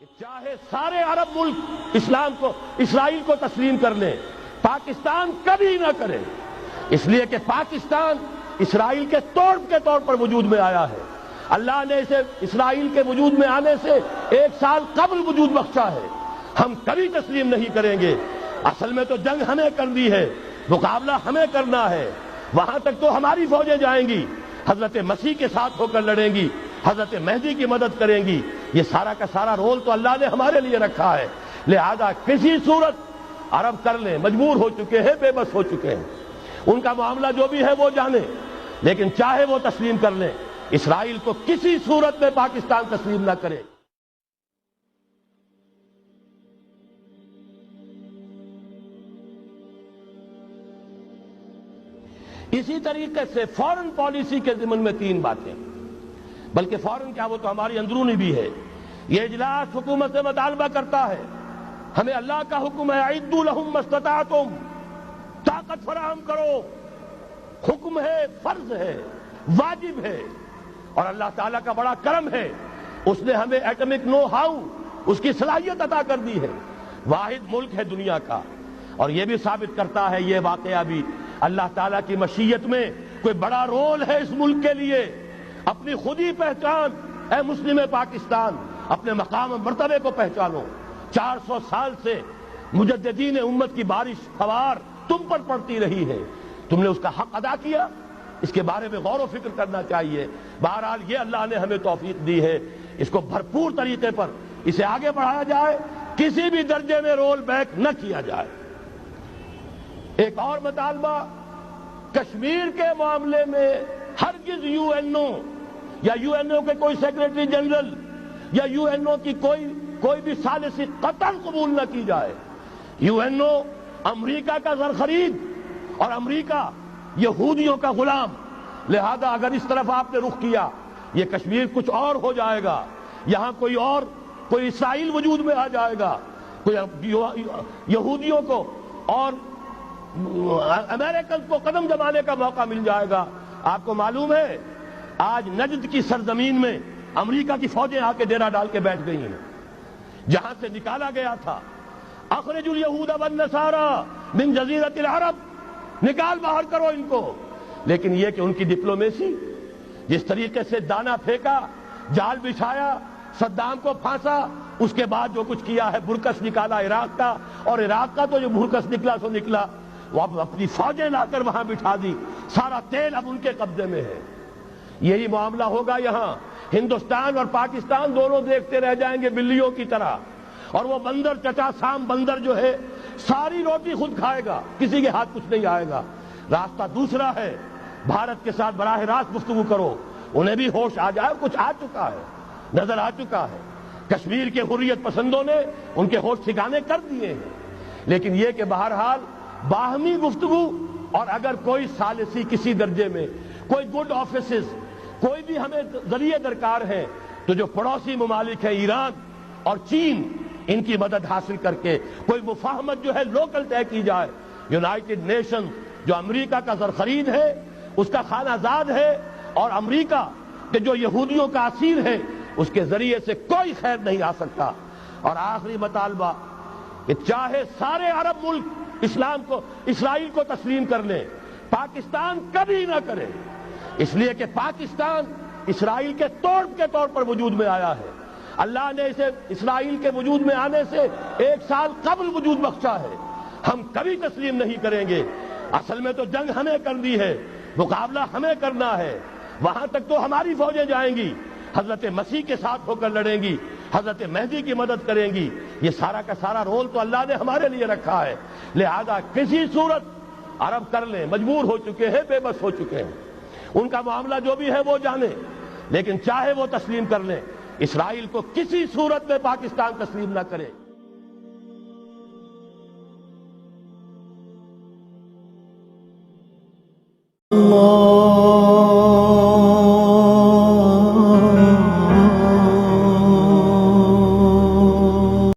کہ چاہے سارے عرب ملک اسرائیل کو تسلیم کر لیں، پاکستان کبھی نہ کرے، اس لیے کہ پاکستان اسرائیل کے طور پر وجود میں آیا ہے۔ اللہ نے اسے اسرائیل کے وجود میں آنے سے 1 سال قبل وجود بخشا ہے۔ ہم کبھی تسلیم نہیں کریں گے۔ اصل میں تو جنگ ہمیں کرنی ہے، مقابلہ ہمیں کرنا ہے۔ وہاں تک تو ہماری فوجیں جائیں گی، حضرت مسیح کے ساتھ ہو کر لڑیں گی، حضرت مہدی کی مدد کریں گی۔ یہ سارا کا سارا رول تو اللہ نے ہمارے لیے رکھا ہے۔ لہذا کسی صورت عرب کر لیں، مجبور ہو چکے ہیں، بے بس ہو چکے ہیں، ان کا معاملہ جو بھی ہے وہ جانے، لیکن چاہے وہ تسلیم کر لیں، اسرائیل کو کسی صورت میں پاکستان تسلیم نہ کرے۔ اسی طریقے سے فورن پالیسی کے ضمن میں 3 باتیں، بلکہ فورن کیا، وہ تو ہماری اندرونی بھی ہے۔ یہ اجلاس حکومت سے مطالبہ کرتا ہے، ہمیں اللہ کا حکم ہے اعدوا لهم ما استطعتم، طاقت فراہم کرو، حکم ہے، فرض ہے، واجب ہے۔ اور اللہ تعالیٰ کا بڑا کرم ہے، اس نے ہمیں ایٹمک نو ہاؤ، اس کی صلاحیت عطا کر دی ہے۔ واحد ملک ہے دنیا کا، اور یہ بھی ثابت کرتا ہے یہ واقعہ بھی اللہ تعالیٰ کی مشیت میں کوئی بڑا رول ہے اس ملک کے لیے۔ اپنی خودی پہچان، اے مسلم پاکستان، اپنے مقام و مرتبے کو پہچانو۔ 400 سال سے مجددین امت کی بارش فوار تم پر پڑتی رہی ہے، تم نے اس کا حق ادا کیا، اس کے بارے میں غور و فکر کرنا چاہیے۔ بہرحال یہ اللہ نے ہمیں توفیق دی ہے، اس کو بھرپور طریقے پر اسے آگے بڑھایا جائے، کسی بھی درجے میں رول بیک نہ کیا جائے۔ ایک اور مطالبہ، کشمیر کے معاملے میں ہرگز یو این او یا یو این او کے کوئی سیکریٹری جنرل یا یو این او کی کوئی بھی ثالثی قطعاً قبول نہ کی جائے۔ یو این او امریکہ کا زر خرید اور امریکہ یہودیوں کا غلام، لہذا اگر اس طرف آپ نے رخ کیا، یہ کشمیر کچھ اور ہو جائے گا، یہاں کوئی اسرائیل وجود میں آ جائے گا، کوئی یہودیوں کو اور امریکن کو قدم جمانے کا موقع مل جائے گا۔ آپ کو معلوم ہے آج نجد کی سرزمین میں امریکہ کی فوجیں آ کے ڈیرا ڈال کے بیٹھ گئی ہیں، جہاں سے نکالا گیا تھا اخرجوا اليہود والنصارى من جزیرۃ العرب، نکال باہر کرو ان کو۔ لیکن یہ کہ ان کی ڈپلومیسی، جس طریقے سے دانا پھینکا، جال بچھایا، صدام کو پھانسا، اس کے بعد جو کچھ کیا ہے، برکس نکالا عراق کا، اور عراق کا تو جو برکس نکلا سو نکلا، وہ اپنی فوجیں لا کر وہاں بٹھا دی، سارا تیل اب ان کے قبضے میں ہے۔ یہی معاملہ ہوگا یہاں، ہندوستان اور پاکستان دونوں دیکھتے رہ جائیں گے بلیوں کی طرح، اور وہ بندر چچا سام بندر جو ہے ساری روٹی خود کھائے گا، کسی کے ہاتھ کچھ نہیں آئے گا۔ راستہ دوسرا ہے، بھارت کے ساتھ براہ راست گفتگو کرو، انہیں بھی ہوش آ جائے، کچھ آ چکا ہے، نظر آ چکا ہے، کشمیر کے حریت پسندوں نے ان کے ہوش ٹھکانے کر دیے ہیں۔ لیکن یہ کہ بہرحال باہمی گفتگو، اور اگر کوئی ثالثی کسی درجے میں، کوئی گڈ آفیسز، کوئی بھی ہمیں ذریعے درکار ہیں، تو جو پڑوسی ممالک ہیں ایران اور چین، ان کی مدد حاصل کر کے کوئی مفاہمت جو ہے لوکل طے کی جائے۔ یونائٹڈ نیشن جو امریکہ کا زر خرید ہے، اس کا خانہ زاد ہے، اور امریکہ کہ جو یہودیوں کا اسیر ہے، اس کے ذریعے سے کوئی خیر نہیں آ سکتا۔ اور آخری مطالبہ کہ چاہے سارے عرب ملک اسرائیل کو تسلیم کر لیں، پاکستان کبھی نہ کرے، اس لیے کہ پاکستان اسرائیل کے طور پر وجود میں آیا ہے۔ اللہ نے اسے اسرائیل کے وجود میں آنے سے 1 سال قبل وجود بخشا ہے۔ ہم کبھی تسلیم نہیں کریں گے۔ اصل میں تو جنگ ہمیں کرنی ہے، مقابلہ ہمیں کرنا ہے۔ وہاں تک تو ہماری فوجیں جائیں گی، حضرت مسیح کے ساتھ ہو کر لڑیں گی، حضرت مہدی کی مدد کریں گی۔ یہ سارا کا سارا رول تو اللہ نے ہمارے لیے رکھا ہے۔ لہذا کسی صورت عرب کر لیں، مجبور ہو چکے ہیں، بے بس ہو چکے ہیں، ان کا معاملہ جو بھی ہے وہ جانے، لیکن چاہے وہ تسلیم کر لیں، اسرائیل کو کسی صورت میں پاکستان تسلیم نہ کرے۔ اللہ